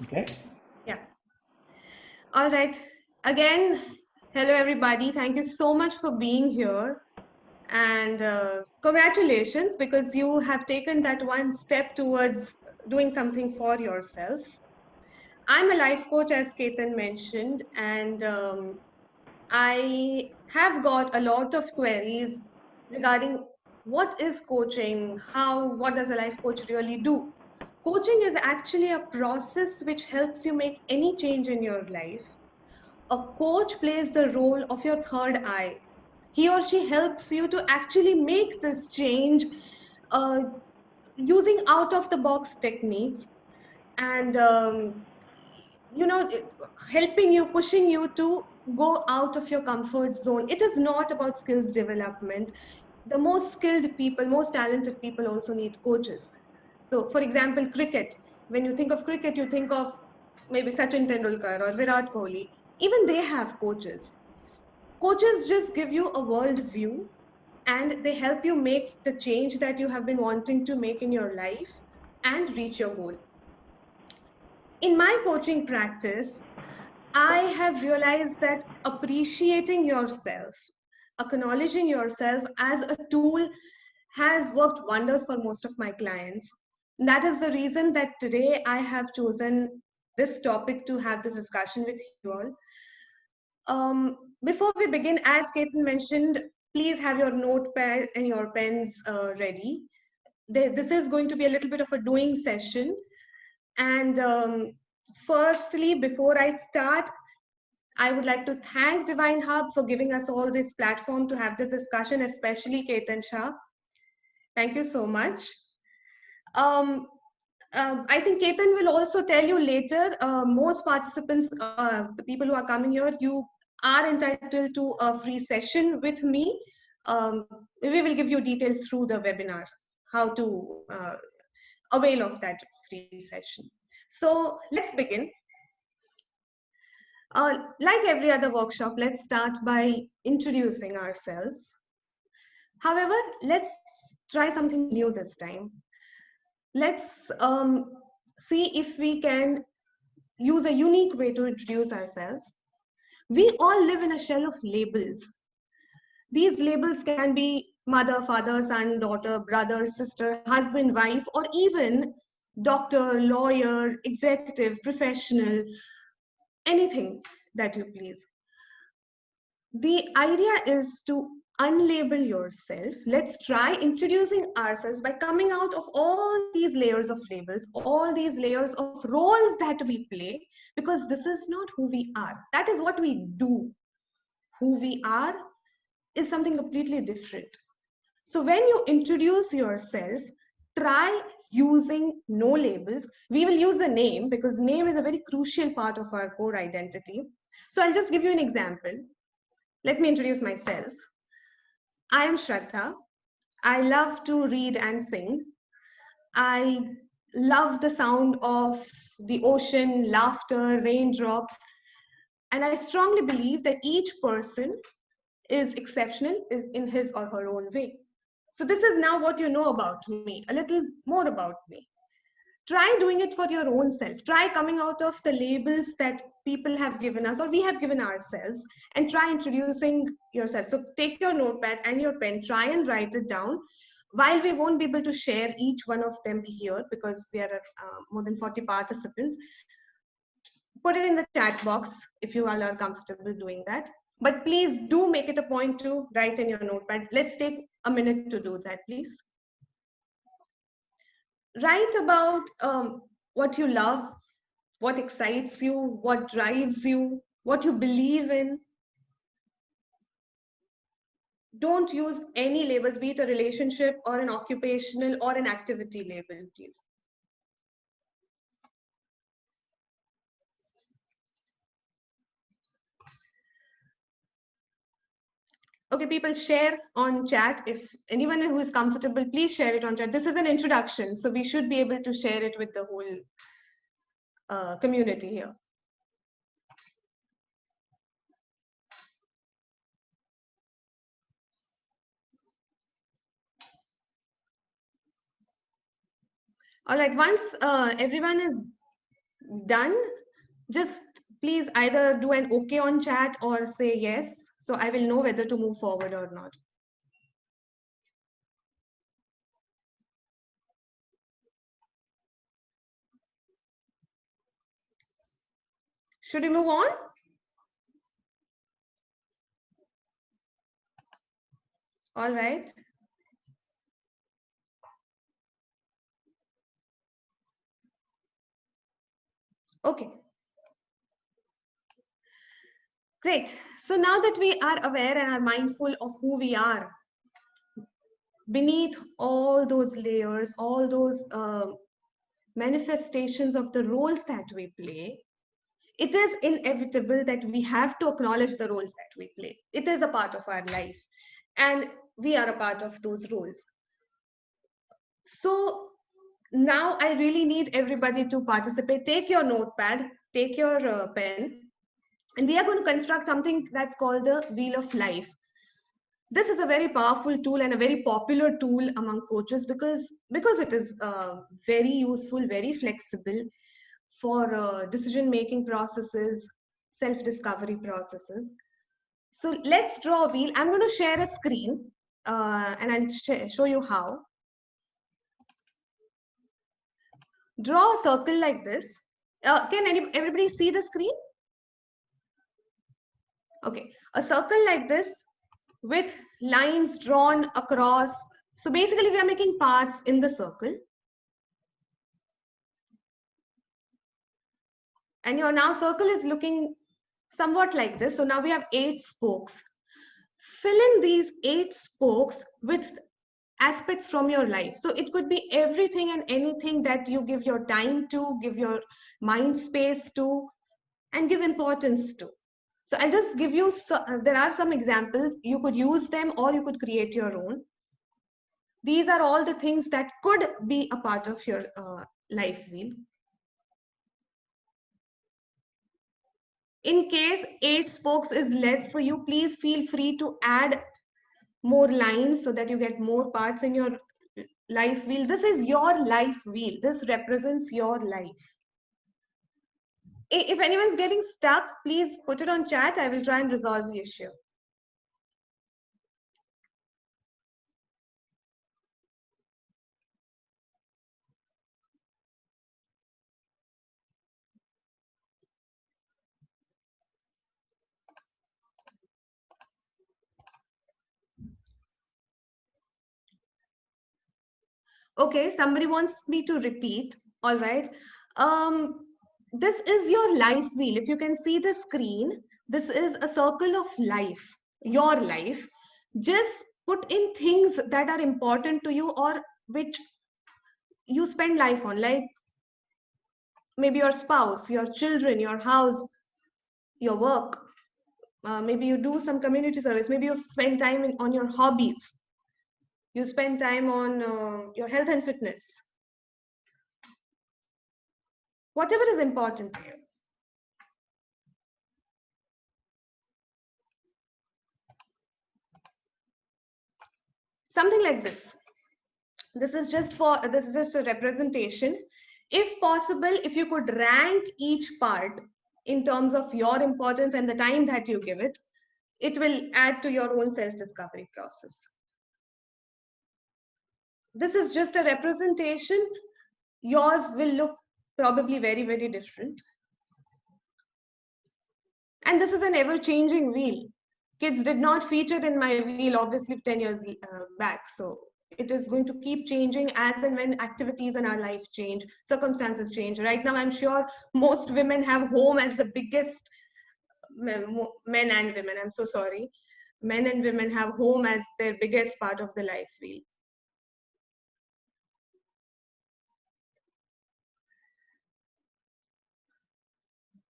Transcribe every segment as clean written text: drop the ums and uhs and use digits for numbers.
Okay. Yeah. All right. Again, hello everybody. Thank you so much for being here. And congratulations because you have taken that one step towards doing something for yourself. I'm a life coach, as Ketan mentioned, and I have got a lot of queries regarding what is coaching, what does a life coach really do? Coaching is actually a process which helps you make any change in your life. A coach plays the role of your third eye. He or she helps you to actually make this change uh, using out of the box techniques and helping you, pushing you to go out of your comfort zone. It is not about skills development. The most skilled people, most talented people also need coaches. So for example, cricket, when you think of cricket, you think of maybe Sachin Tendulkar or Virat Kohli. Even they have coaches. Coaches just give you a world view and they help you make the change that you have been wanting to make in your life and reach your goal. In my coaching practice, I have realized that appreciating yourself, acknowledging yourself as a tool has worked wonders for most of my clients. That is the reason that today I have chosen this topic to have this discussion with you all. Before we begin, as Ketan mentioned, please have your notepad and your pens ready. This is going to be a little bit of a doing session. And firstly, before I start, I would like to thank Divine Hub for giving us all this platform to have this discussion, especially Ketan Shah. Thank you so much. Um, I think Ketan will also tell you later, most participants, the people who are coming here, you are entitled to a free session with me. We will give you details through the webinar, how to avail of that free session. So let's begin. Like every other workshop, let's start by introducing ourselves. However, let's try something new this time. Let's see if we can use a unique way to introduce ourselves. We all live in a shell of labels. These labels can be mother, father, son, daughter, brother, sister, husband, wife, or even doctor, lawyer, executive, professional, anything that you please. The idea is to unlabel yourself. Let's try introducing ourselves by coming out of all these layers of labels, all these layers of roles that we play, because this is not who we are. That is what we do. Who we are is something completely different. So when you introduce yourself, try using no labels. We will use the name because name is a very crucial part of our core identity. So I'll just give you an example. Let me introduce myself. I am Shraddha. I love to read and sing. I love the sound of the ocean, laughter, raindrops. And I strongly believe that each person is exceptional in his or her own way. So, this is now what you know about me, a little more about me. Try doing it for your own self. Try coming out of the labels that people have given us or we have given ourselves and try introducing yourself. So take your notepad and your pen, try and write it down. While we won't be able to share each one of them here because we are more than 40 participants, put it in the chat box if you all are comfortable doing that. But please do make it a point to write in your notepad. Let's take a minute to do that, please. Write about what you love, what excites you, what drives you, what you believe in. Don't use any labels, be it a relationship or an occupational or an activity label, please. Okay, people, share on chat. If anyone who is comfortable, please share it on chat. This is an introduction, so we should be able to share it with the whole community here. All right, once everyone is done, just please either do an okay on chat or say yes, so I will know whether to move forward or not. Should we move on? All right. Okay. Great. So now that we are aware and are mindful of who we are, beneath all those layers, all those manifestations of the roles that we play, it is inevitable that we have to acknowledge the roles that we play. It is a part of our life, and we are a part of those roles. So now I really need everybody to participate. Take your notepad, take your pen, and we are going to construct something that's called the Wheel of Life. This is a very powerful tool and a very popular tool among coaches because it is very useful, very flexible for decision making processes, self discovery processes. So let's draw a wheel. I'm going to share a screen and I'll show you how. Draw a circle like this. Can everybody see the screen? Okay, a circle like this with lines drawn across. So basically we are making paths in the circle. And your now circle is looking somewhat like this. So now we have 8 spokes. Fill in these 8 spokes with aspects from your life. So it could be everything and anything that you give your time to, give your mind space to, and give importance to. So I'll just give you, there are some examples. You could use them or you could create your own. These are all the things that could be a part of your life wheel. In case 8 spokes is less for you, please feel free to add more lines so that you get more parts in your life wheel. This is your life wheel. This represents your life. If anyone's getting stuck, please put it on chat. I will try and resolve the issue. Okay, somebody wants me to repeat. All right. This is your life wheel. If you can see the screen, this is a circle of life, your life. Just put in things that are important to you or which you spend life on, like maybe your spouse, your children, your house, your work. Maybe you do some community service. Maybe you spend time on your hobbies. You spend time on your health and fitness. Whatever is important to you. Something like this. This is just a representation. If possible, if you could rank each part in terms of your importance and the time that you give it, it will add to your own self-discovery process. This is just a representation. Yours will look probably very, very different. And this is an ever-changing wheel. Kids did not feature in my wheel, obviously, 10 years back. So it is going to keep changing as and when activities in our life change, circumstances change. Right now, I'm sure most women have home as the biggest, men and women, I'm so sorry. Men and women have home as their biggest part of the life wheel.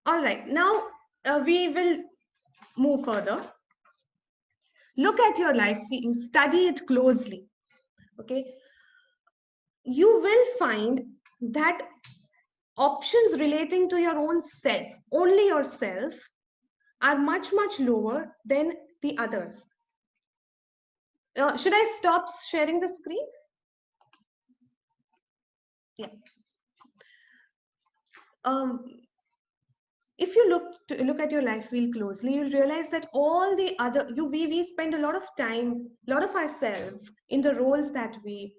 All right, now we will move further. Look at your life wheel, study it closely. Okay, you will find that options relating to your own self, only yourself, are much, much lower than the others. Should I stop sharing the screen? Yeah. if you look at your life real closely, you'll realize that all the other we spend a lot of time, a lot of ourselves in the roles that we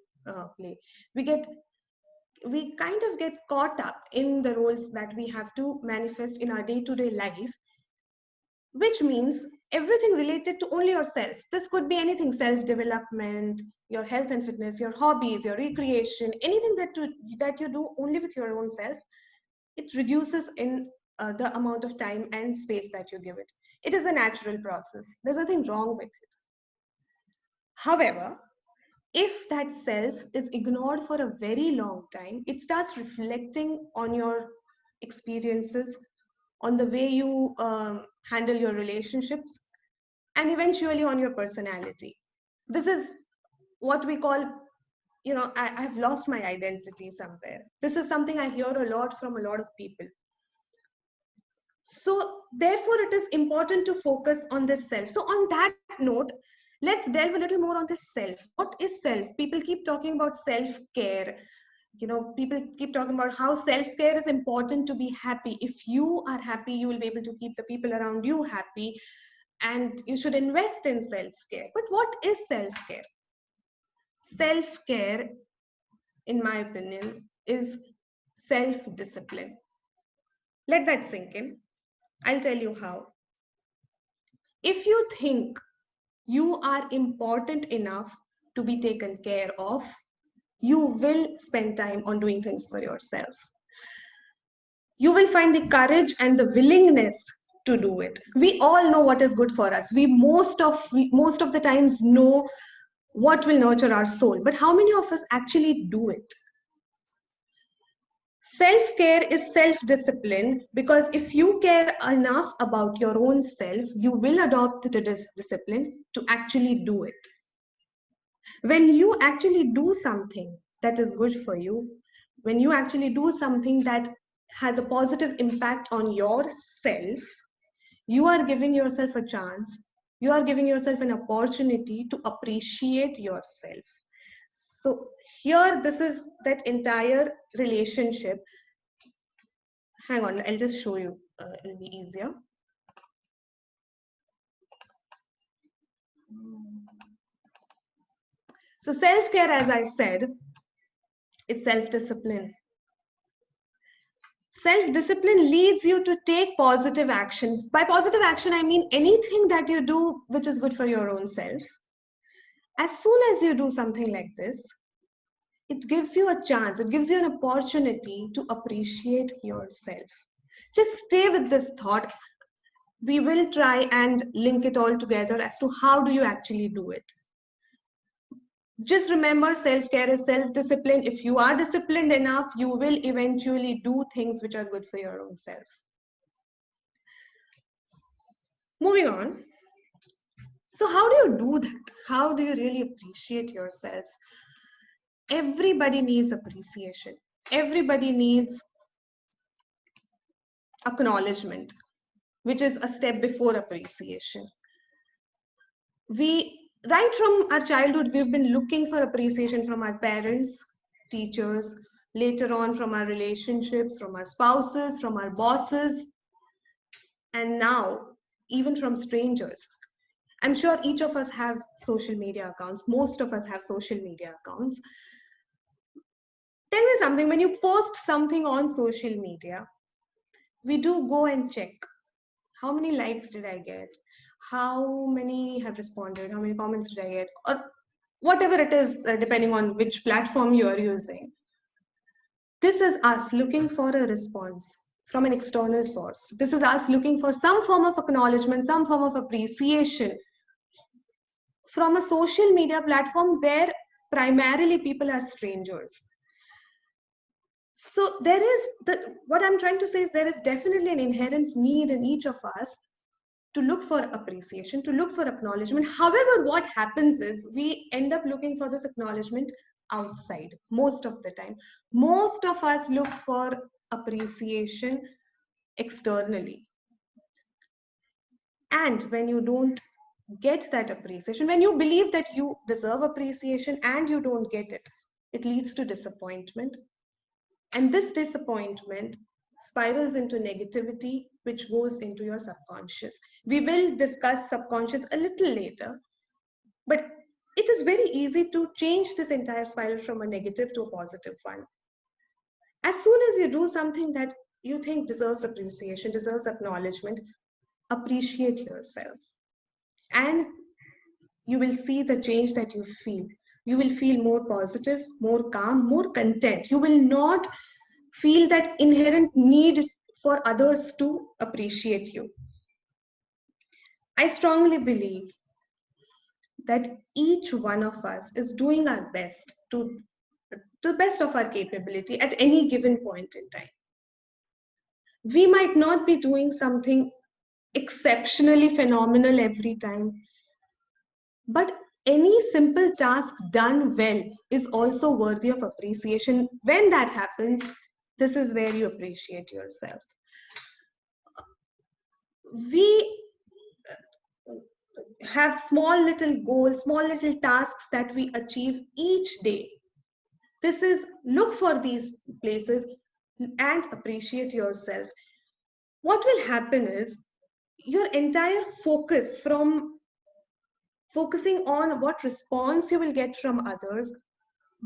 play. We kind of get caught up in the roles that we have to manifest in our day-to-day life, which means everything related to only yourself. This could be anything: self-development, your health and fitness, your hobbies, your recreation, anything that you do only with your own self. It reduces in the amount of time and space that you give it. It is a natural process. There's nothing wrong with it. However, if that self is ignored for a very long time, it starts reflecting on your experiences, on the way you handle your relationships, and eventually on your personality. This is what we call, I've lost my identity somewhere. This is something I hear a lot from a lot of people. So therefore, it is important to focus on this self. So on that note, let's delve a little more on this self. What is self? People keep talking about self-care. People keep talking about how self-care is important to be happy. If you are happy, you will be able to keep the people around you happy, and you should invest in self-care. But what is self-care? Self-care, in my opinion, is self-discipline. Let that sink in. I'll tell you how. If you think you are important enough to be taken care of, you will spend time on doing things for yourself. You will find the courage and the willingness to do it. We all know what is good for us. We most of the times know what will nurture our soul, but how many of us actually do it? Self-care is self-discipline, because if you care enough about your own self, you will adopt the discipline to actually do it. When you actually do something that is good for you, when you actually do something that has a positive impact on yourself, you are giving yourself a chance. You are giving yourself an opportunity to appreciate yourself. So here, this is that entire relationship. Hang on, I'll just show you. It'll be easier. So self-care, as I said, is self-discipline. Self-discipline leads you to take positive action. By positive action, I mean anything that you do which is good for your own self. As soon as you do something like this, it gives you a chance, it gives you an opportunity to appreciate yourself. Just stay with this thought. We will try and link it all together as to how do you actually do it. Just remember, self-care is self-discipline. If you are disciplined enough, you will eventually do things which are good for your own self. Moving on. So how do you do that? How do you really appreciate yourself? Everybody needs appreciation. Everybody needs acknowledgement, which is a step before appreciation. Right from our childhood, we've been looking for appreciation from our parents, teachers, later on from our relationships, from our spouses, from our bosses, and now even from strangers. I'm sure each of us have social media accounts. Most of us have social media accounts. Tell me something, when you post something on social media, we do go and check. How many likes did I get? How many have responded? How many comments did I get? Or whatever it is, depending on which platform you are using. This is us looking for a response from an external source. This is us looking for some form of acknowledgement, some form of appreciation from a social media platform where primarily people are strangers. So what I'm trying to say is there is definitely an inherent need in each of us to look for appreciation, to look for acknowledgement. However, what happens is we end up looking for this acknowledgement outside most of the time. Most of us look for appreciation externally. And when you don't get that appreciation, when you believe that you deserve appreciation and you don't get it, it leads to disappointment. And this disappointment spirals into negativity, which goes into your subconscious. We will discuss subconscious a little later, but it is very easy to change this entire spiral from a negative to a positive one. As soon as you do something that you think deserves appreciation, deserves acknowledgement, appreciate yourself. And you will see the change that you feel. You will feel more positive, more calm, more content. You will not feel that inherent need for others to appreciate you. I strongly believe that each one of us is doing our best to the best of our capability at any given point in time. We might not be doing something exceptionally phenomenal every time, but any simple task done well is also worthy of appreciation. When that happens, this is where you appreciate yourself. We have small little goals, small little tasks that we achieve each day. This is look for these places and appreciate yourself. What will happen is your entire focus from focusing on what response you will get from others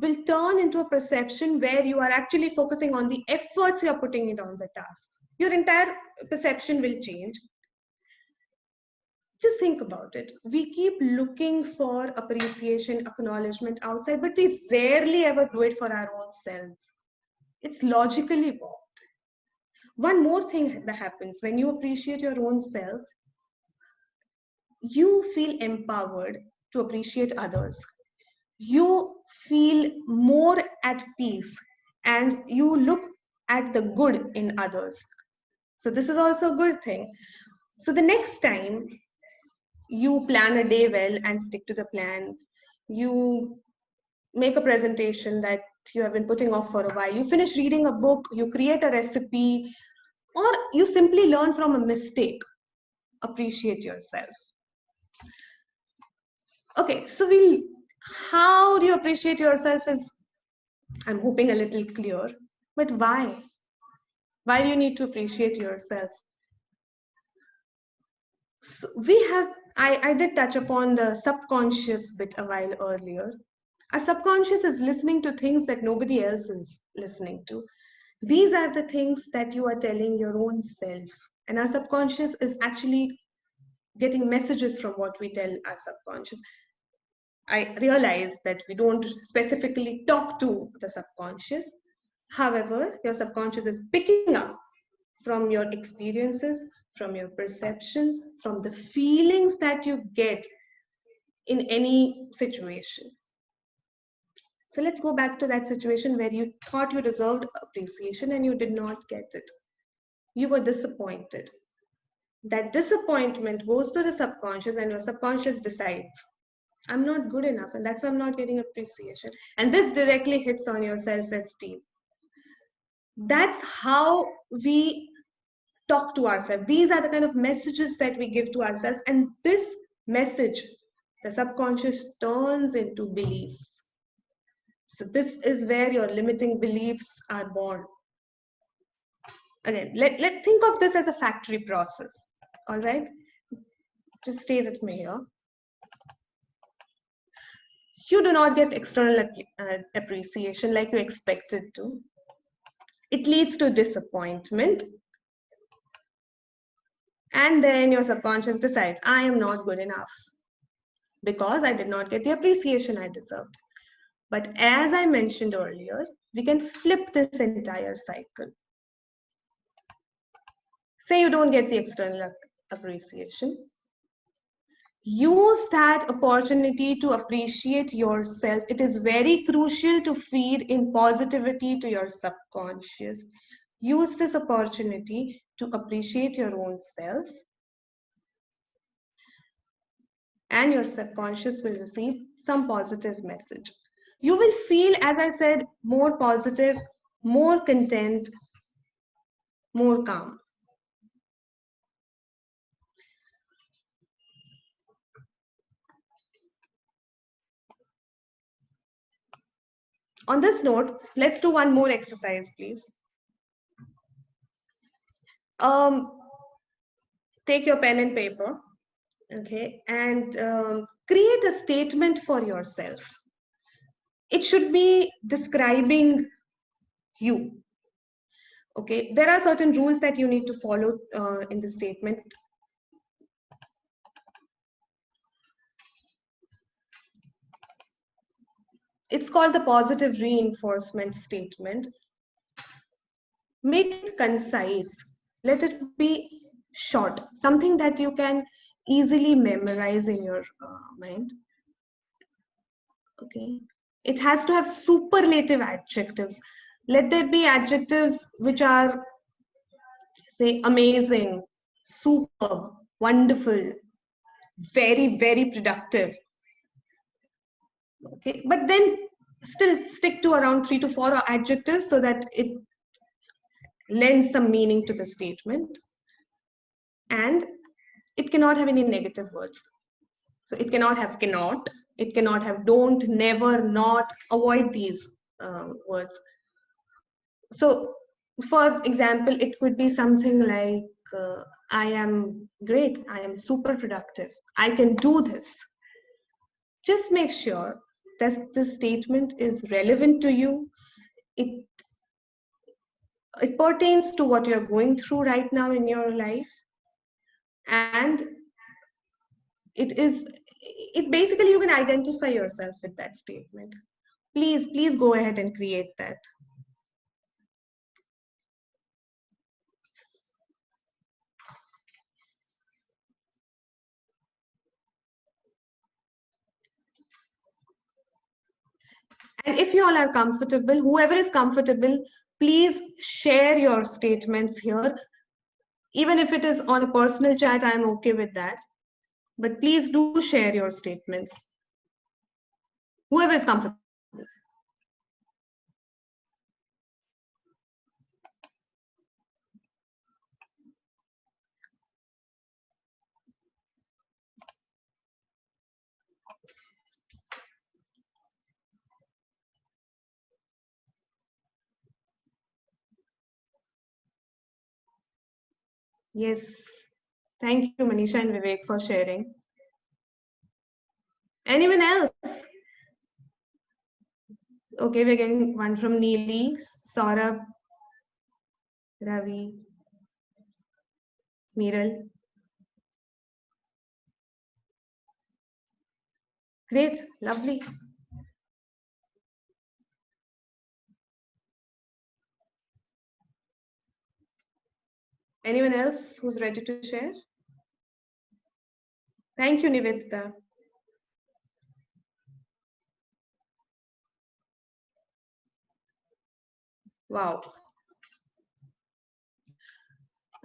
will turn into a perception where you are actually focusing on the efforts you're putting it on the tasks. Your entire perception will change. Just think about it. We keep looking for appreciation, acknowledgement outside, but we rarely ever do it for our own selves. It's logically wrong. One more thing that happens when you appreciate your own self, you feel empowered to appreciate others. You feel more at peace and you look at the good in others. So, this is also a good thing. So, the next time you plan a day well and stick to the plan, you make a presentation that you have been putting off for a while, you finish reading a book, you create a recipe, or you simply learn from a mistake, appreciate yourself. Okay, so how do you appreciate yourself is, I'm hoping, a little clear, but why? Why do you need to appreciate yourself? So I did touch upon the subconscious bit a while earlier. Our subconscious is listening to things that nobody else is listening to. These are the things that you are telling your own self. And our subconscious is actually getting messages from what we tell our subconscious. I realize that we don't specifically talk to the subconscious. However, your subconscious is picking up from your experiences, from your perceptions, from the feelings that you get in any situation. So let's go back to that situation where you thought you deserved appreciation and you did not get it. You were disappointed. That disappointment goes to the subconscious and your subconscious decides, I'm not good enough and that's why I'm not getting appreciation. And this directly hits on your self-esteem. That's how we talk to ourselves. These are the kind of messages that we give to ourselves. And this message, the subconscious turns into beliefs. So this is where your limiting beliefs are born. Again, let think of this as a factory process. All right? Just stay with me here. You do not get external appreciation like you expected to. It leads to disappointment. And then your subconscious decides, I am not good enough because I did not get the appreciation I deserved. But as I mentioned earlier, we can flip this entire cycle. Say you don't get the external appreciation. Use that opportunity to appreciate yourself. It is very crucial to feed in positivity to your subconscious. Use this opportunity to appreciate your own self, and your subconscious will receive some positive message. You will feel, as I said, more positive, more content, more calm. On this note, let's do one more exercise, please. take your pen and paper, okay, and create a statement for yourself. It should be describing you. Okay, there are certain rules that you need to follow in the statement. It's called the positive reinforcement statement. Make it concise. Let it be short, something that you can easily memorize in your mind. Okay. It has to have superlative adjectives. Let there be adjectives which are, say, amazing, superb, wonderful, very, very productive. Okay. But then still stick to around 3 to 4 adjectives so that it lends some meaning to the statement. And it cannot have any negative words. So it cannot have cannot, it cannot have don't, never, not, avoid these words. So for example, it could be something like, I am great, I am super productive, I can do this. Just make sure that the statement is relevant to you. It pertains to what you're going through right now in your life. And it basically, you can identify yourself with that statement. Please go ahead and create that. And if you all are comfortable, whoever is comfortable, please share your statements here. Even if it is on a personal chat, I'm okay with that. But please do share your statements. Whoever is comfortable. Yes. Thank you, Manisha and Vivek, for sharing. Anyone else? Okay, we're getting one from Neeli, Saurabh, Ravi, Miral. Great, lovely. Anyone else who's ready to share? Thank you, Nivedita. Wow.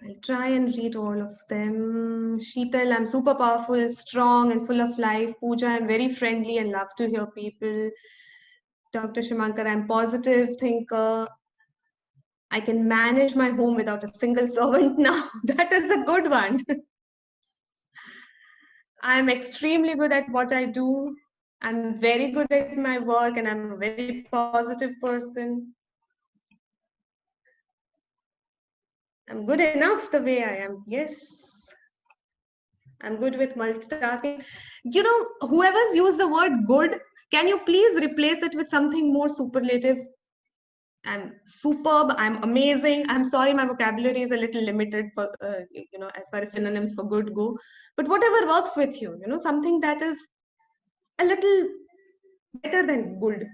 I'll try and read all of them. Sheetal, I'm super powerful, strong, and full of life. Pooja, I'm very friendly and love to hear people. Dr. Shimankar, I'm positive thinker. I can manage my home without a single servant now. That is a good one. I'm extremely good at what I do. I'm very good at my work and I'm a very positive person. I'm good enough the way I am. Yes. I'm good with multitasking. You know, whoever's used the word good, can you please replace it with something more superlative? I'm superb, I'm amazing. I'm sorry, my vocabulary is a little limited for, as far as synonyms for good go. But whatever works with you, something that is a little better than good.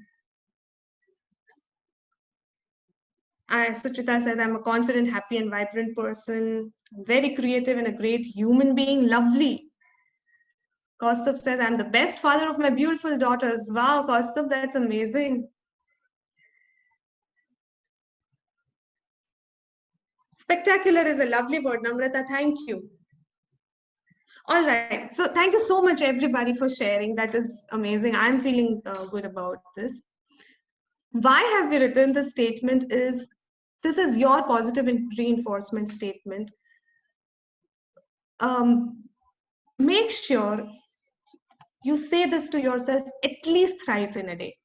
Suchita says, I'm a confident, happy, and vibrant person, very creative, and a great human being. Lovely. Kaustubh says, I'm the best father of my beautiful daughters. Wow, Kaustubh, that's amazing. Spectacular is a lovely word, Namrata. Thank you. All right. So thank you so much, everybody, for sharing. That is amazing. I'm feeling good about this. Why have we written this statement is, this is your positive reinforcement statement. Make sure you say this to yourself at least thrice in a day,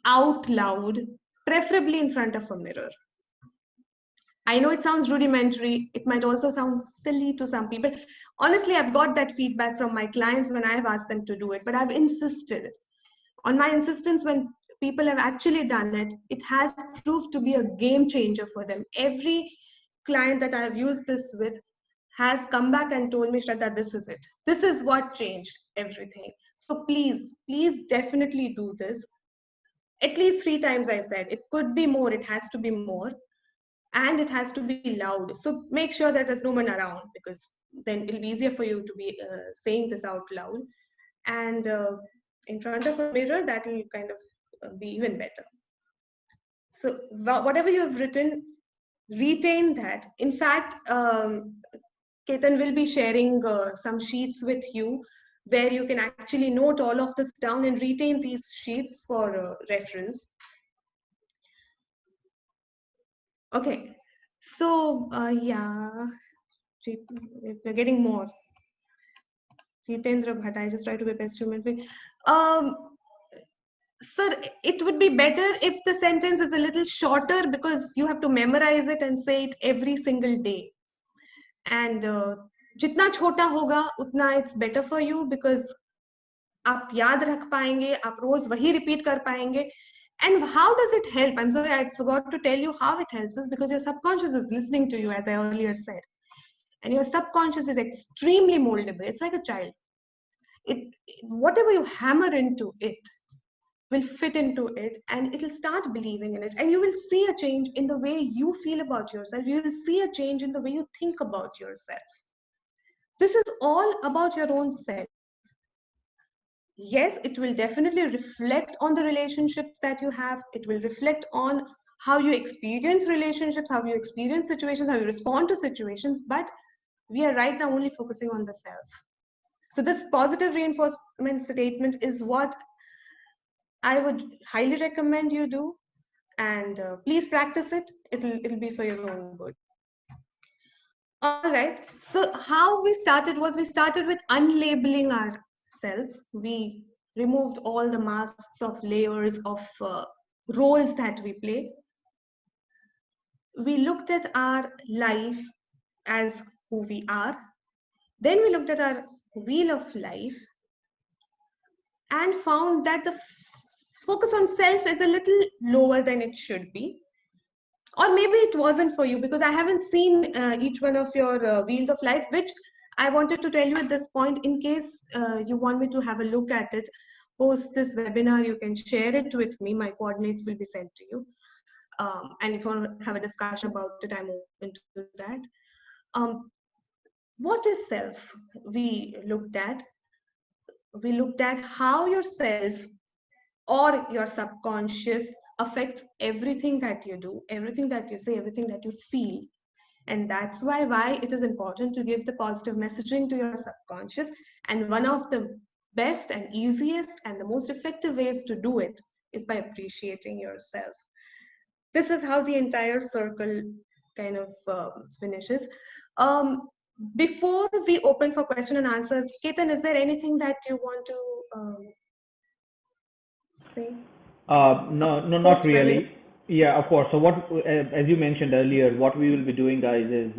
out loud, preferably in front of a mirror. I know it sounds rudimentary. It might also sound silly to some people. Honestly, I've got that feedback from my clients when I've asked them to do it, but I've insisted. On my insistence, when people have actually done it, it has proved to be a game changer for them. Every client that I have used this with has come back and told me, Shraddha, this is it. This is what changed everything. So please, please definitely do this. At least 3 times, I said. It could be more, it has to be more. And it has to be loud. So make sure that there's no one around, because then it'll be easier for you to be saying this out loud. And in front of a mirror, that will kind of be even better. So whatever you have written, retain that. In fact, Ketan will be sharing some sheets with you where you can actually note all of this down and retain these sheets for reference. Okay, so yeah, we're getting more. Jitendra Bhatt, I just try to be best human being. Sir, it would be better if the sentence is a little shorter, because you have to memorize it and say it every single day. And जितना छोटा होगा उतना it's better for you, because आप याद रख पाएंगे, आप रोज वही repeat कर पाएंगे. And how does it help? I'm sorry, I forgot to tell you how it helps us, because your subconscious is listening to you, as I earlier said. And your subconscious is extremely moldable. It's like a child. Whatever you hammer into it will fit into it, and it'll start believing in it, and you will see a change in the way you feel about yourself. You will see a change in the way you think about yourself. This is all about your own self. Yes, it will definitely reflect on the relationships that you have. It will reflect on how you experience relationships, how you experience situations, how you respond to situations, but we are right now only focusing on the self. So this positive reinforcement statement is what I would highly recommend you do, and please practice it. It'll be for your own good. All right. So how we started was, we started with unlabeling ourselves. We removed all the masks of layers of roles that we play. We looked at our life as who we are. Then we looked at our wheel of life and found that the focus on self is a little lower than it should be. Or maybe it wasn't for you, because I haven't seen each one of your wheels of life, which I wanted to tell you at this point. In case you want me to have a look at it post this webinar, you can share it with me. My coordinates will be sent to you. And if you want to have a discussion about it, I'm open to that. What is self? We looked at how yourself or your subconscious affects everything that you do, everything that you say, everything that you feel. And that's why it is important to give the positive messaging to your subconscious. And one of the best and easiest and the most effective ways to do it is by appreciating yourself. This is how the entire circle kind of finishes. Before we open for question and answers, Ketan, is there anything that you want to say? No, not really. Yeah, of course. So what, as you mentioned earlier, what we will be doing, guys, is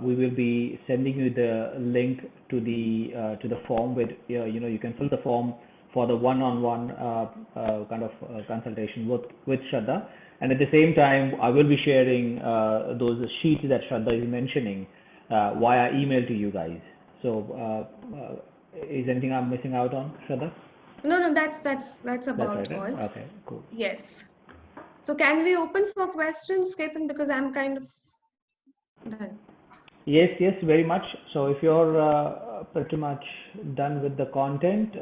we will be sending you the link to the form with, you can fill the form for the one-on-one kind of consultation with Shraddha. And at the same time, I will be sharing those sheets that Shraddha is mentioning via email to you guys. So is anything I'm missing out on, Shraddha? No, that's about That's right, all. right? Okay, cool. Yes. So can we open for questions, Ketan? Because I'm kind of done. Yes, very much. So if you're pretty much done with the content,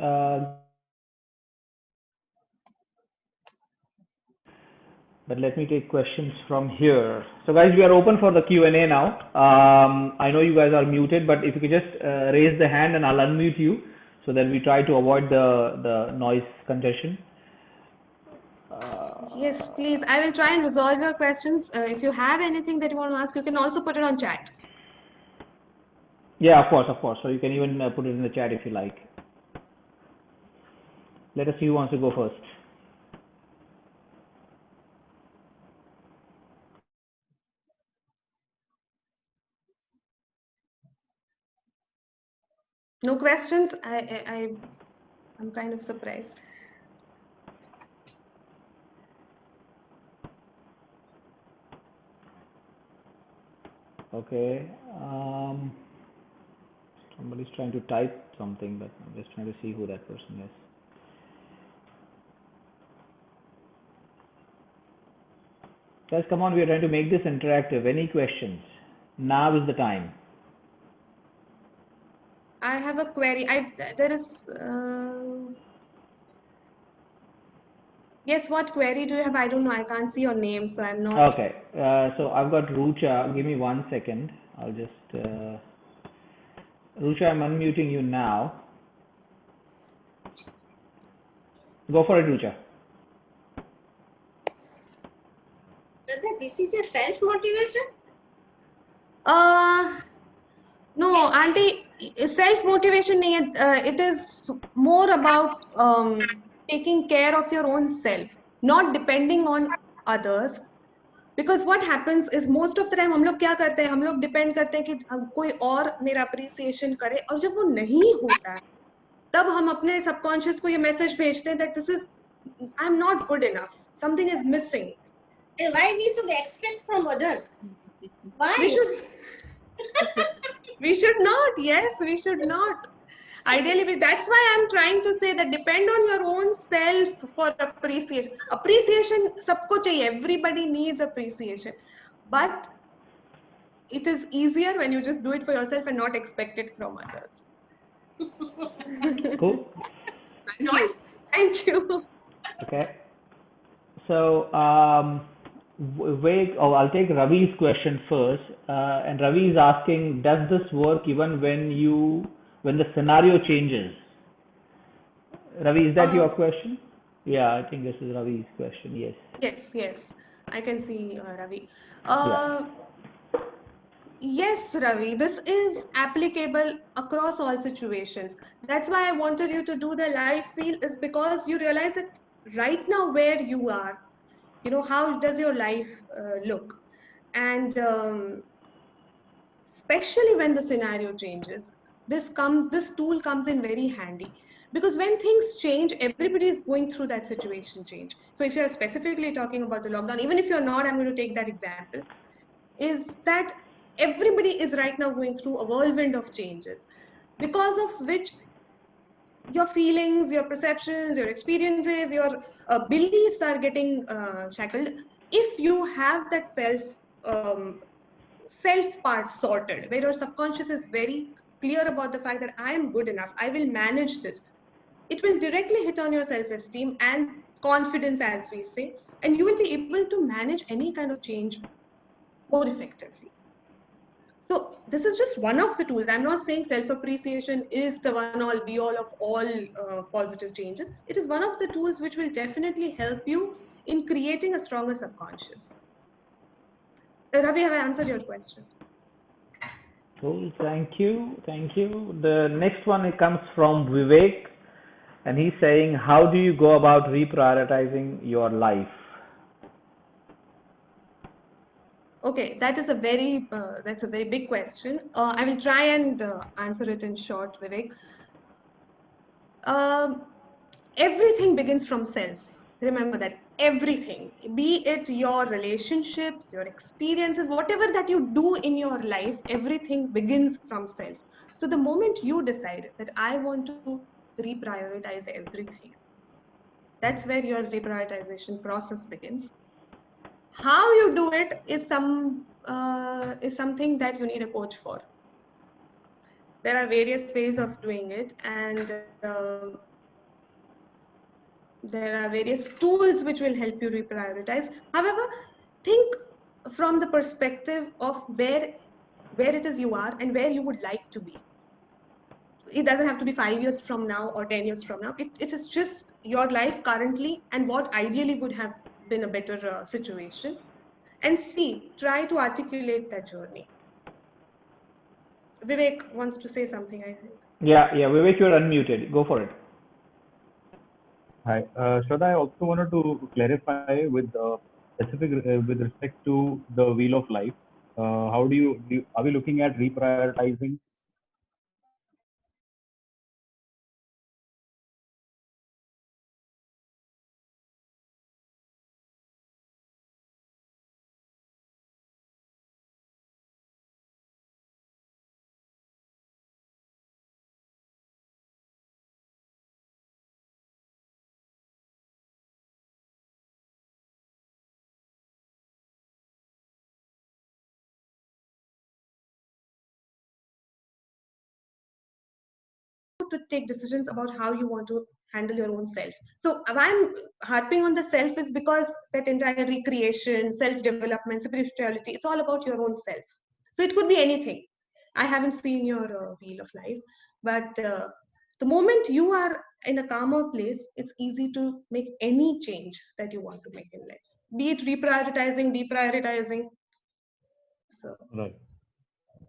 but let me take questions from here. So guys, we are open for the Q&A now. I know you guys are muted, but if you could just raise the hand and I'll unmute you, so that we try to avoid the noise congestion. Yes, please. I will try and resolve your questions. If you have anything that you want to ask, you can also put it on chat. Yeah, of course. So you can even put it in the chat if you like. Let us see who wants to go first. No questions? I'm kind of surprised. Okay. Somebody's trying to type something, but I'm just trying to see who that person is. Guys, come on, we are trying to make this interactive. Any questions? Now is the time. I have a query. There is. Yes, what query do you have? I don't know. I can't see your name, so I'm not. Okay. So I've got Rucha. Give me 1 second. I'll just. Rucha, I'm unmuting you now. Go for it, Rucha. Shraddha, this is a self-motivation? No, auntie, self-motivation nahi hai. It is more about taking care of your own self, not depending on others. Because what happens is most of the time हम लोग क्या करते हैं, हम लोग depend करते हैं कि कोई और मेरा appreciation करे, और जब वो नहीं होता है तब हम अपने subconscious को ये message भेजते हैं that this is, I'm not good enough, something is missing. And why we should expect from others? Why? We should not. Yes, we should not. Ideally, that's why I'm trying to say that depend on your own self for appreciation. Appreciation sabko chahiye. Everybody needs appreciation, but it is easier when you just do it for yourself and not expect it from others. Cool. Thank you. Okay. So, I'll take Ravi's question first. And Ravi is asking, does this work even when the scenario changes? Ravi, is that your question? Yeah, I think this is Ravi's question. Yes. Yes. I can see Ravi. Yeah. Yes, Ravi, this is applicable across all situations. That's why I wanted you to do the live feel, is because you realize that right now where you are, how does your life look? And especially when the scenario changes, this tool comes in very handy. Because when things change, everybody is going through that situation change. So if you're specifically talking about the lockdown, even if you're not, I'm going to take that example, is that everybody is right now going through a whirlwind of changes, because of which your feelings, your perceptions, your experiences, your beliefs are getting shackled. If you have that self part sorted, where your subconscious is very clear about the fact that I am good enough, I will manage this, it will directly hit on your self-esteem and confidence, as we say, and you will be able to manage any kind of change more effectively. So this is just one of the tools. I'm not saying self-appreciation is the one all be all of all positive changes. It is one of the tools which will definitely help you in creating a stronger subconscious. Ravi, have I answered your question? Cool. Thank you. The next one, it comes from Vivek, and he's saying, how do you go about reprioritizing your life? Okay, that's a very big question. I will try and answer it in short, Vivek. Everything begins from self. Remember that everything, be it your relationships, your experiences, whatever that you do in your life, everything begins from self. So the moment you decide that I want to reprioritize everything, that's where your reprioritization process begins. How you do it is something that you need a coach for. There are various ways of doing it, and there are various tools which will help you reprioritize. However, think from the perspective of where it is you are and where you would like to be. It doesn't have to be 5 years from now or 10 years from now. It is just your life currently and what ideally would have been a better situation. And try to articulate that journey. Vivek wants to say something, I think. Yeah, Vivek, you're unmuted. Go for it. Hi, Shraddha, I also wanted to clarify with specific with respect to the wheel of life. How are we looking at reprioritizing to take decisions about how you want to handle your own self. So why I'm harping on the self is because that entire recreation, self-development, spirituality, it's all about your own self. So it could be anything. I haven't seen your wheel of life, but the moment you are in a calmer place, it's easy to make any change that you want to make in life, be it reprioritizing, deprioritizing. So Right.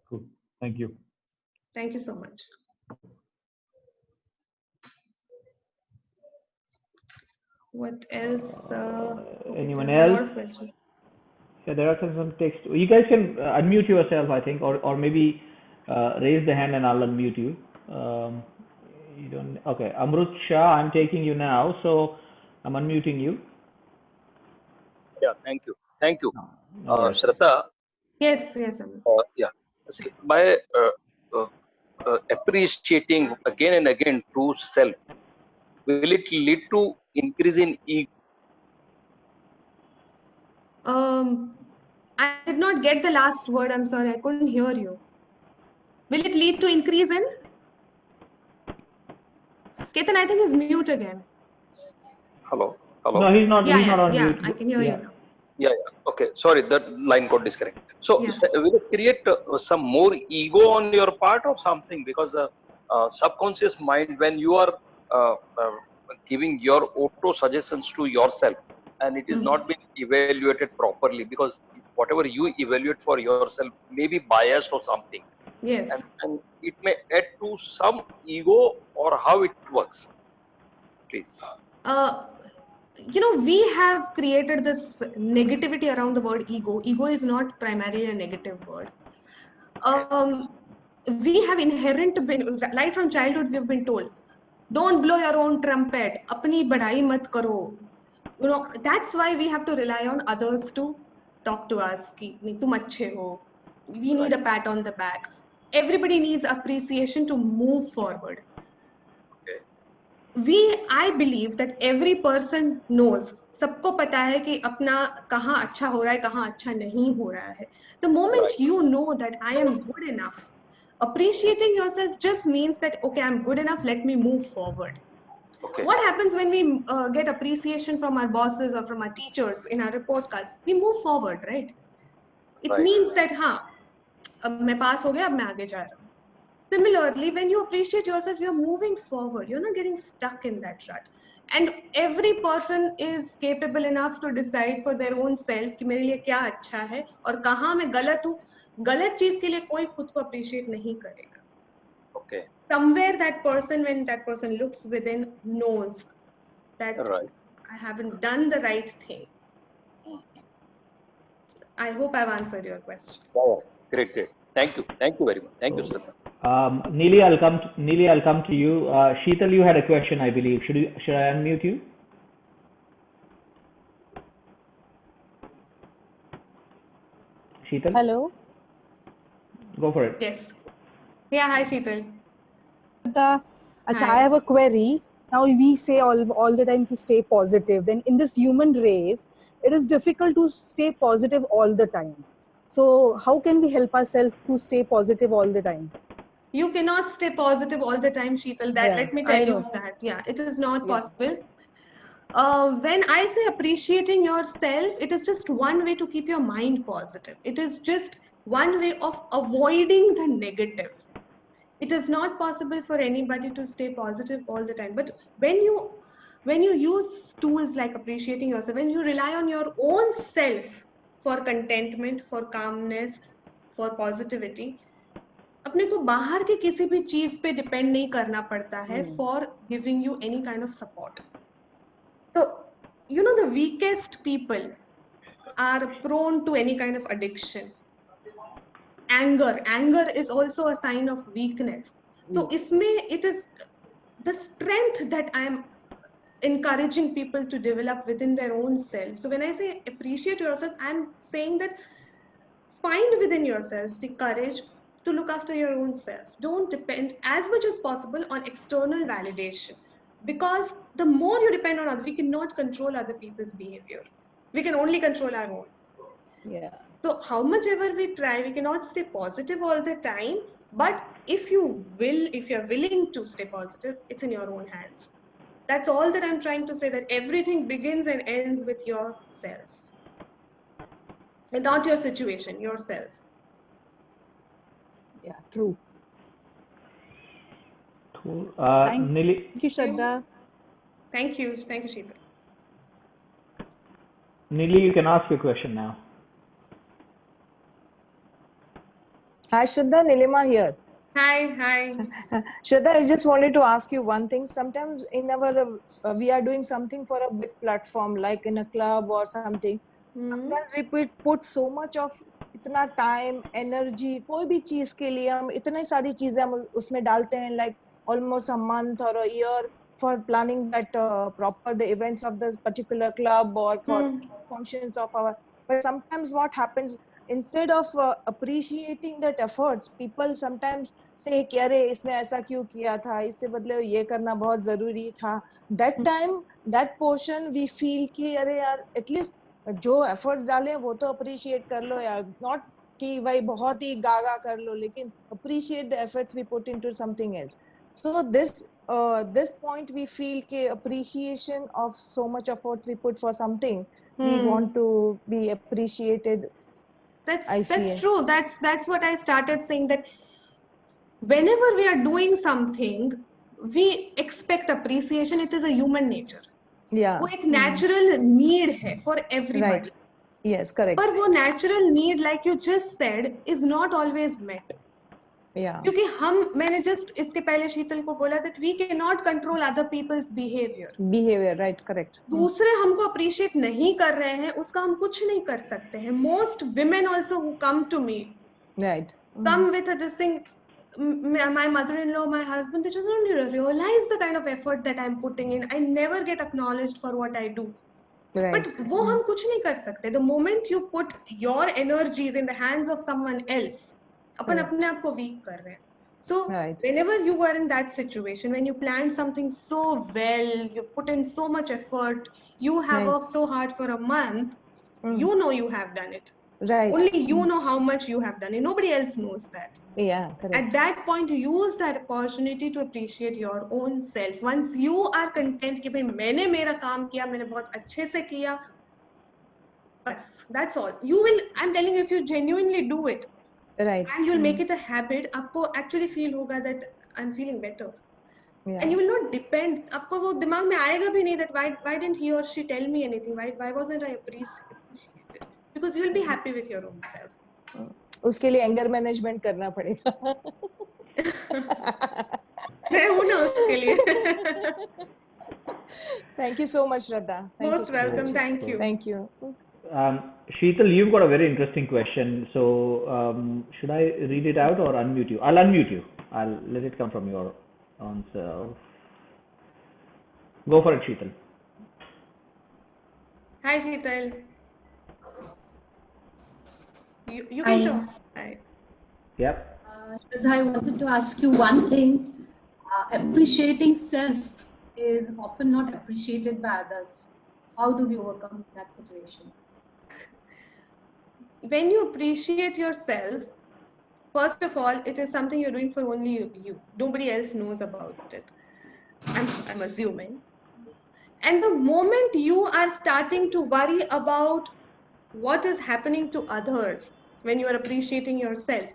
Cool. Thank you. thank you so much. What else? Okay, Anyone there are a lot else? of questions. Yeah, there are some text. You guys can unmute yourself, I think, or maybe raise the hand and I'll unmute you. You don't. Okay, Amrut Shah, I'm taking you now, so I'm unmuting you. Yeah, thank you. Thank you. No worries. Shraddha, Yes, yes, Amit. yeah. See, by appreciating again and again true self, will it lead to increase in ego? I did not get the last word. I'm sorry, I couldn't hear you. Will it lead to increase in? Ketan, I think is mute again. Hello? Hello? No, he's not. He's not on Yeah, mute. I can hear Yeah. you now. Yeah, yeah. Okay. Sorry, that line got disconnected. So, Yeah. will it create some more ego on your part or something? Because subconscious mind, when you are uh, uh, giving your auto suggestions to yourself, and it is not being evaluated properly, because whatever you evaluate for yourself may be biased or something, Yes. and it may add to some ego, or how it works. Please. We have created this negativity around the word ego. Ego is not primarily a negative word. We have inherent been, right from childhood, we've been told, don't blow your own trumpet, apni badai mat karo. That's why we have to rely on others to talk to us. Ki, "Nahi, tum achhe ho." We need a pat on the back. Everybody needs appreciation to move forward. I believe that every person knows, सबको पता है कि अपना कहाँ अच्छा हो रहा है, कहाँ अच्छा नहीं हो रहा है. The moment you know that I am good enough, appreciating yourself just means that, okay, I'm good enough, let me move forward. Okay. What happens when we get appreciation from our bosses or from our teachers in our report cards? We move forward, right? It means that, हाँ, अब मैं पास हो गया, अब मैं आगे जा रहा हूँ. Similarly, when you appreciate yourself, you're moving forward. You're not getting stuck in that rut. And every person is capable enough to decide for their own self कि मेरे लिए क्या अच्छा है और कहाँ मैं गलत हूँ. गलत चीज के लिए कोई खुद को appreciate नहीं करेगा. Okay. Somewhere that person, when that person looks within, knows that I haven't done the right thing. I hope I've answered your question. Wow. Great, great. Thank you. Thank you very much. Thank you, Shraddha. Neeli, I'll come to you. Sheetal, you had a question, I believe. Should I unmute you? Sheetal? Hello. Go for it. Yes. Yeah, hi Sheetal. I have a query. Now we say all the time to stay positive. Then in this human race, it is difficult to stay positive all the time. So how can we help ourselves to stay positive all the time? You cannot stay positive all the time, Sheetal. Let me tell you that. Yeah, it is not possible. When I say appreciating yourself, it is just one way to keep your mind positive. It is just one way of avoiding the negative. It is not possible for anybody to stay positive all the time. But when you use tools like appreciating yourself, when you rely on your own self for contentment, for calmness, for positivity, अपने को बाहर के किसी भी चीज पे depend नहीं करना पड़ता है for giving you any kind of support. So, the weakest people are prone to any kind of addiction. Anger is also a sign of weakness. So it is the strength that I am encouraging people to develop within their own self. So when I say appreciate yourself, I'm saying that find within yourself the courage to look after your own self. Don't depend as much as possible on external validation, because the more you depend on others, we cannot control other people's behavior. We can only control our own. Yeah. So how much ever we try, we cannot stay positive all the time, But if you're willing to stay positive, it's in your own hands. That's all that I'm trying to say, that everything begins and ends with yourself. And not your situation, yourself. Yeah, true. Cool. Thank Nili, you, Shraddha. Thank you, Sheetal. Nili, you can ask your question now. Hi, Shraddha, Nilima here. Hi. Shraddha, I just wanted to ask you one thing. Sometimes in our, we are doing something for a big platform, like in a club or something. Sometimes we put so much of इतना time, energy, कोई भी चीज के लिए हम इतनी सारी चीजें हम उसमें डालते हैं, like almost a month or a year for planning that proper the events of this particular club or for functions of our. But sometimes what happens, instead of appreciating that efforts, people sometimes say कि अरे इसने ऐसा क्यों किया था, इससे बदले ये करना बहुत जरूरी था. That time, that portion we feel कि अरे यार at least जो एफर्ट डाले वो तो अप्रिशिएट कर लो यार, नॉट कि भाई बहुत ही गागा कर लो, लेकिन appreciate the efforts we put into something else. So this point we feel ke appreciation of so much efforts we put for something, we want to be appreciated. That's true. That's what I started saying, that whenever we are doing something, we expect appreciation. It is a human nature. Yeah. वो एक natural need है for everybody. Right. Yes, correct. पर वो natural need, like you just said, is not always met. Yeah. क्योंकि मैंने just इसके पहले शीतल को बोला that we cannot control other people's behavior. Behavior, right, correct. दूसरे हमको appreciate नहीं कर रहे हैं, उसका हम कुछ नहीं कर सकते हैं. Most women also who come to me, right, come with this thing. My mother-in-law, my husband, they just don't realize the kind of effort that I'm putting in. I never get acknowledged for what I do. right. But वो हम कुछ नहीं कर सकते. The moment you put your energies in the hands of someone else, अपन अपने आप को weak कर रहे हैं. So whenever you were in that situation, when you planned something so well, you put in so much effort, you have worked so hard for a month, you know you have done it. Right. Only you know how much you have done it. Nobody else knows that. Yeah, correct. At that point, use that opportunity to appreciate your own self. Once you are content कि भाई मैंने मेरा काम किया, मैंने बहुत अच्छे से किया, बस, that's all. You will, I'm telling you, if you genuinely do it, right, and you'll make it a habit, आपको actually feel होगा that I'm feeling better. Yeah. And you will not depend, आपको वो दिमाग में आएगा भी नहीं that why didn't he or she tell me anything? Why wasn't I appreciated? Because you will be happy with your own self. उसके लिए anger management करना पड़ेगा. मैं हूँ ना उसके लिए. Thank you so much, Shraddha. Most welcome. Thank you. Thank you. Sheetal, you've got a very interesting question. So should I read it out or unmute you? I'll unmute you. I'll let it come from your own self. Go for it, Sheetal. Hi, Sheetal. You can talk. Hi. Yep. Shraddha, I wanted to ask you one thing. Appreciating self is often not appreciated by others. How do we overcome that situation? When you appreciate yourself, first of all, it is something you're doing for only you. Nobody else knows about it. I'm assuming. And the moment you are starting to worry about what is happening to others, when you are appreciating yourself,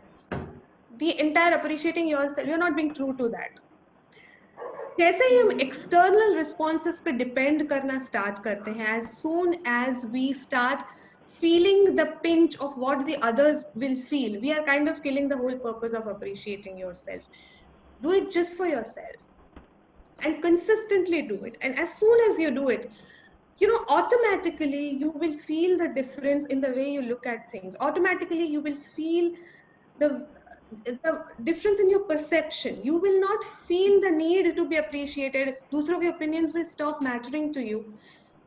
the entire appreciating yourself, you're not being true to that. जैसे ही हम external responses पे depend करना start करते हैं, as soon as we start feeling the pinch of what the others will feel, we are kind of killing the whole purpose of appreciating yourself. Do it just for yourself and consistently do it. And as soon as you do it, automatically you will feel the difference in the way you look at things. Automatically you will feel the difference in your perception. You will not feel the need to be appreciated. दूसरों के opinions will stop mattering to you.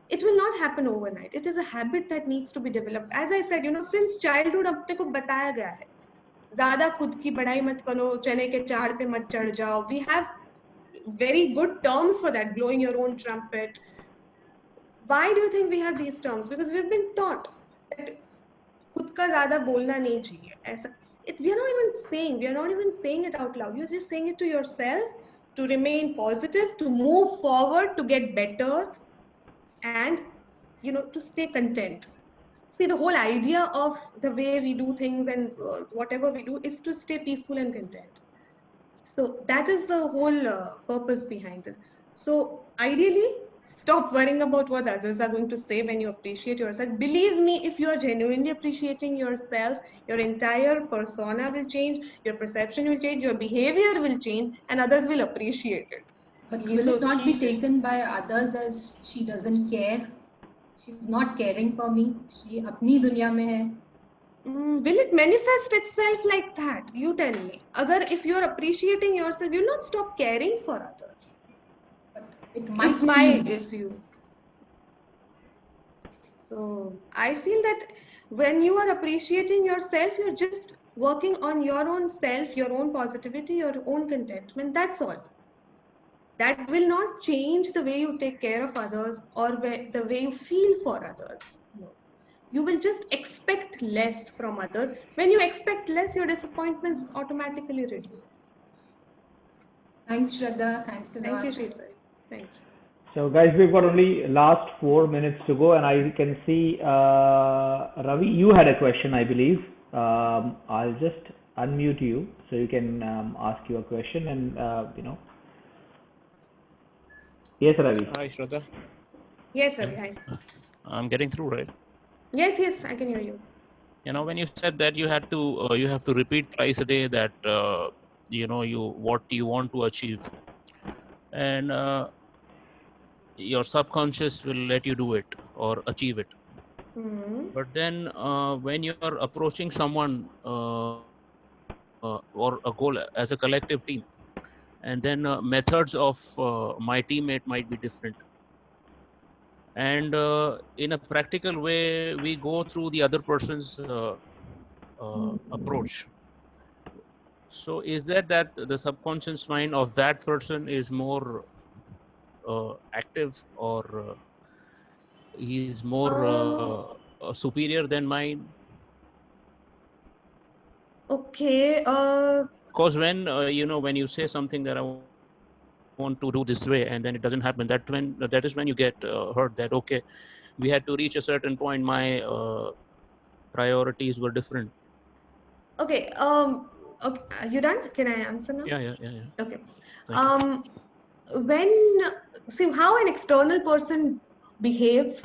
It will not happen overnight. It is a habit that needs to be developed. As I said, since childhood अपने को बताया गया है, ज़्यादा खुद की बड़ाई मत करो, चने के झाड़ पे मत चढ़ जाओ. We have very good terms for that. Blowing your own trumpet. Why do you think we have these terms? Because we've been taught that खुद का ज़्यादा बोलना नहीं चाहिए. ऐसा we are not even saying it out loud. You're just saying it to yourself to remain positive, to move forward, to get better, and to stay content. See, the whole idea of the way we do things and whatever we do is to stay peaceful and content. So that is the whole purpose behind this. So ideally, stop worrying about what others are going to say when you appreciate yourself. Believe me, if you are genuinely appreciating yourself, your entire persona will change, your perception will change, your behavior will change, and others will appreciate it. But will So it not be keep it. taken by others as she doesn't care? She's not caring for me. She अपनी दुनिया में है. Will it manifest itself like that? You tell me. Agar if you're appreciating yourself, you'll not stop caring for others. But it might Is my seem. view. So I feel that when you are appreciating yourself, you're just working on your own self, your own positivity, your own contentment. That's all. That will not change the way you take care of others or the way you feel for others. No. You will just expect less from others. When you expect less, your disappointments automatically reduce. Thanks, Shraddha. Thanks a lot. Thank you, Shreepa. Thank you. So guys, we've got only last 4 minutes to go, and I can see Ravi, you had a question, I believe. I'll just unmute you so you can ask your question, and yes, Ravi. Hi, Shraddha. Yes, Ravi. Hi. I'm getting through, right? Yes, I can hear you. When you said that you have to repeat twice a day that what you want to achieve, and your subconscious will let you do it or achieve it. But then when you are approaching someone or a goal as a collective team, and then methods of my teammate might be different, and in a practical way we go through the other person's approach. So is that the subconscious mind of that person is more active, or he is more superior than mine? Okay. Because when when you say something that I want to do this way and then it doesn't happen, that is when you get hurt, that okay, we had to reach a certain point, my priorities were different. Okay. Okay. Are you done? Can I answer now? Yeah. Okay. Thank you. See how an external person behaves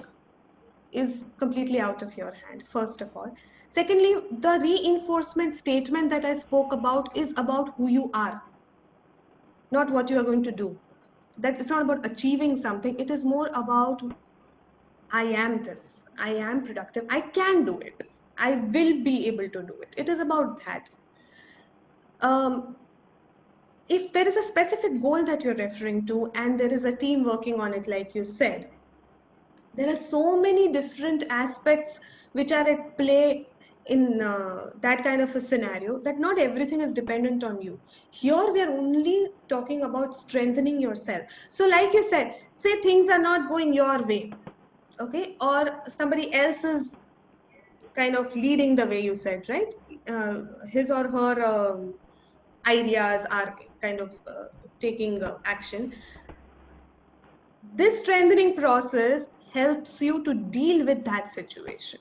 is completely out of your hand, first of all. Secondly, the reinforcement statement that I spoke about is about who you are, not what you are going to do. That it's not about achieving something. It is more about I am this. I am productive. I can do it. I will be able to do it. It is about that. If there is a specific goal that you're referring to and there is a team working on it, like you said, there are so many different aspects which are at play in that kind of a scenario that not everything is dependent on you. Here we are only talking about strengthening yourself. So like you said, say things are not going your way, okay, or somebody else is kind of leading the way, you said, right? His or her ideas are kind of taking action. This strengthening process helps you to deal with that situation.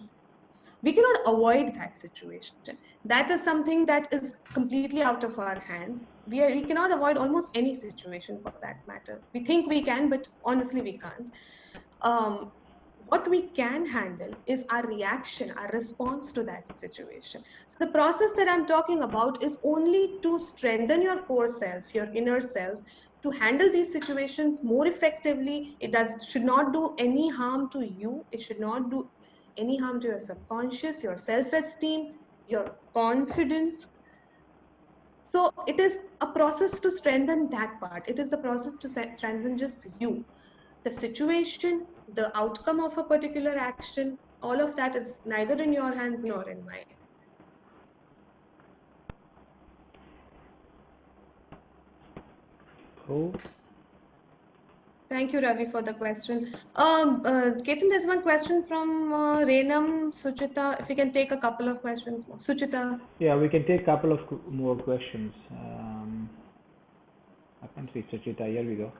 We cannot avoid that situation. That is something that is completely out of our hands. We cannot avoid almost any situation for that matter. We think we can, but honestly we can't. What we can handle is our reaction, our response to that situation. So the process that I'm talking about is only to strengthen your core self, your inner self, to handle these situations more effectively. It should not do any harm to you. It should not do any harm to your subconscious, your self-esteem, your confidence. So it is a process to strengthen that part. It is the process to strengthen just you. The situation, the outcome of a particular action, all of that is neither in your hands nor in mine. Cool. Thank you, Ravi, for the question. Ketan, there's one question from Renam, Suchita. If you can take a couple of questions. Suchita. Yeah, we can take a couple of more questions. I can't see Suchita. Here we go.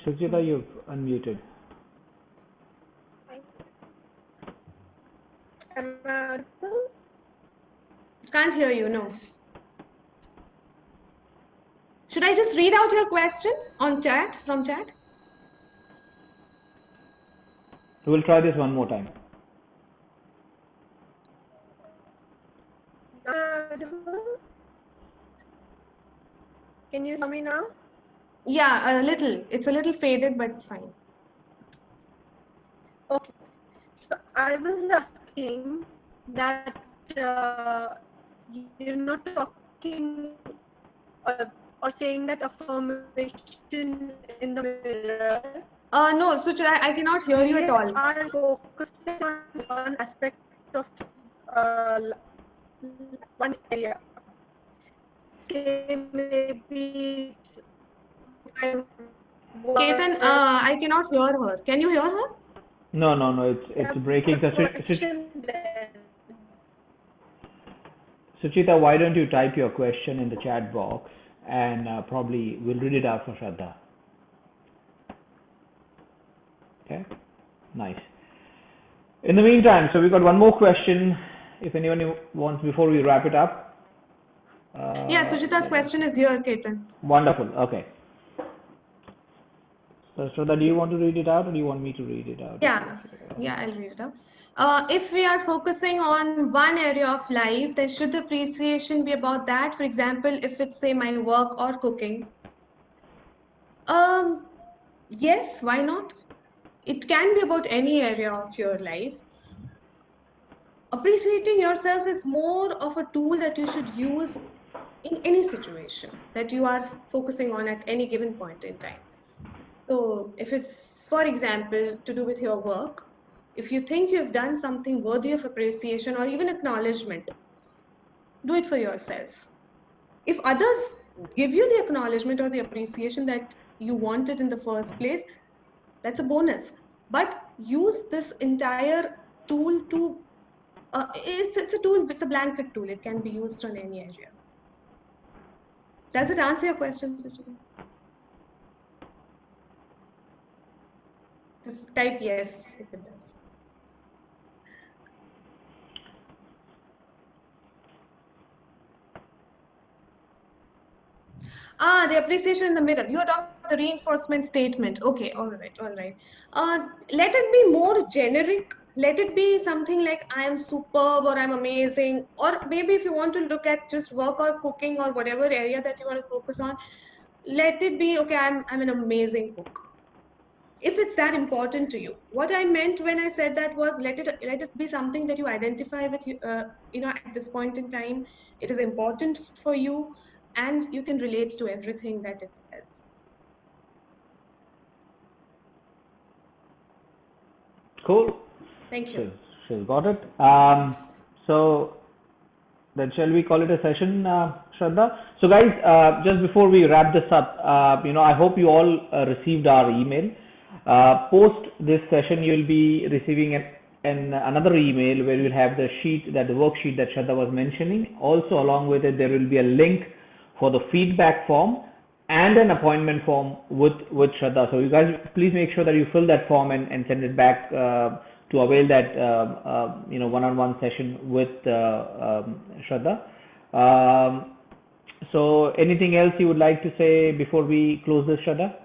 Suchita, you've unmuted. Am I audible? Can't hear you, no. Should I just read out your question on chat, from chat? We'll try this one more time. Can you hear me now? Yeah, a little. It's a little faded, but fine. Okay. So I was asking that you're not talking or saying that affirmation in the mirror. No, Suchita, I cannot hear you at all. We are focusing on one aspect of one area. Maybe Ketan, I cannot hear her. Can you hear her? No, it's breaking. So, Suchita, why don't you type your question in the chat box and probably we'll read it out for Shraddha. Okay, nice. In the meantime, so we've got one more question. If anyone wants, before we wrap it up. Yeah, Suchita's question is here, Ketan. Wonderful. Okay. So, Shraddha, do you want to read it out or do you want me to read it out? Yeah, I'll read it out. If we are focusing on one area of life, then should the appreciation be about that? For example, if it's, say, my work or cooking. Yes, why not? It can be about any area of your life. Appreciating yourself is more of a tool that you should use in any situation that you are focusing on at any given point in time. So if it's, for example, to do with your work, if you think you've done something worthy of appreciation or even acknowledgement, do it for yourself. If others give you the acknowledgement or the appreciation that you wanted in the first place, that's a bonus. But use this entire tool to, it's a tool, it's a blanket tool. It can be used on any area. Does it answer your question, Suchita? Just type yes if it does. The appreciation in the mirror. You are talking about the reinforcement statement. Okay, all right. Let it be more generic. Let it be something like I am superb or I'm amazing. Or maybe if you want to look at just work or cooking or whatever area that you want to focus on, let it be, okay, I'm an amazing cook. If it's that important to you. What I meant when I said that was let it be something that you identify with, at this point in time. It is important for you and you can relate to everything that it says. Cool. Thank you. She's got it. So then shall we call it a session, Shraddha? So guys, just before we wrap this up, I hope you all received our email. Post this session, you'll be receiving another email where you'll have the worksheet that Shraddha was mentioning. Also, along with it, there will be a link for the feedback form and an appointment form with Shraddha. So you guys, please make sure that you fill that form and send it back to avail that one-on-one session with Shraddha. So anything else you would like to say before we close this, Shraddha?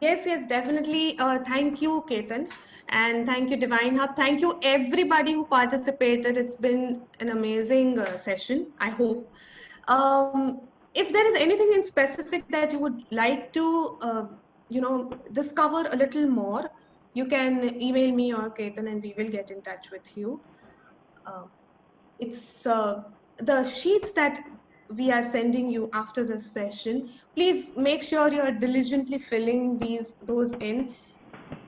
Yes, definitely. Thank you, Ketan, and thank you, Divine Hub. Thank you, everybody who participated. It's been an amazing session, I hope. If there is anything in specific that you would like to, discover a little more, you can email me or Ketan and we will get in touch with you. It's the sheets that we are sending you after this session. Please make sure you are diligently filling those in.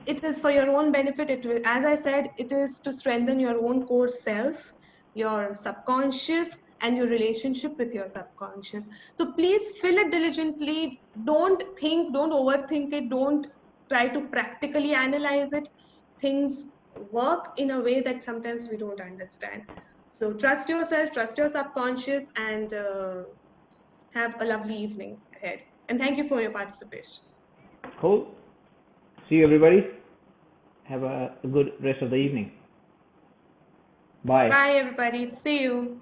It is for your own benefit. It will, as I said, it is to strengthen your own core self, your subconscious, and your relationship with your subconscious. So please fill it diligently. Don't overthink it. Don't try to practically analyze it. Things work in a way that sometimes we don't understand. So trust yourself, trust your subconscious, and have a lovely evening ahead. And thank you for your participation. Cool. See you, everybody. Have a good rest of the evening. Bye. Bye, everybody. See you.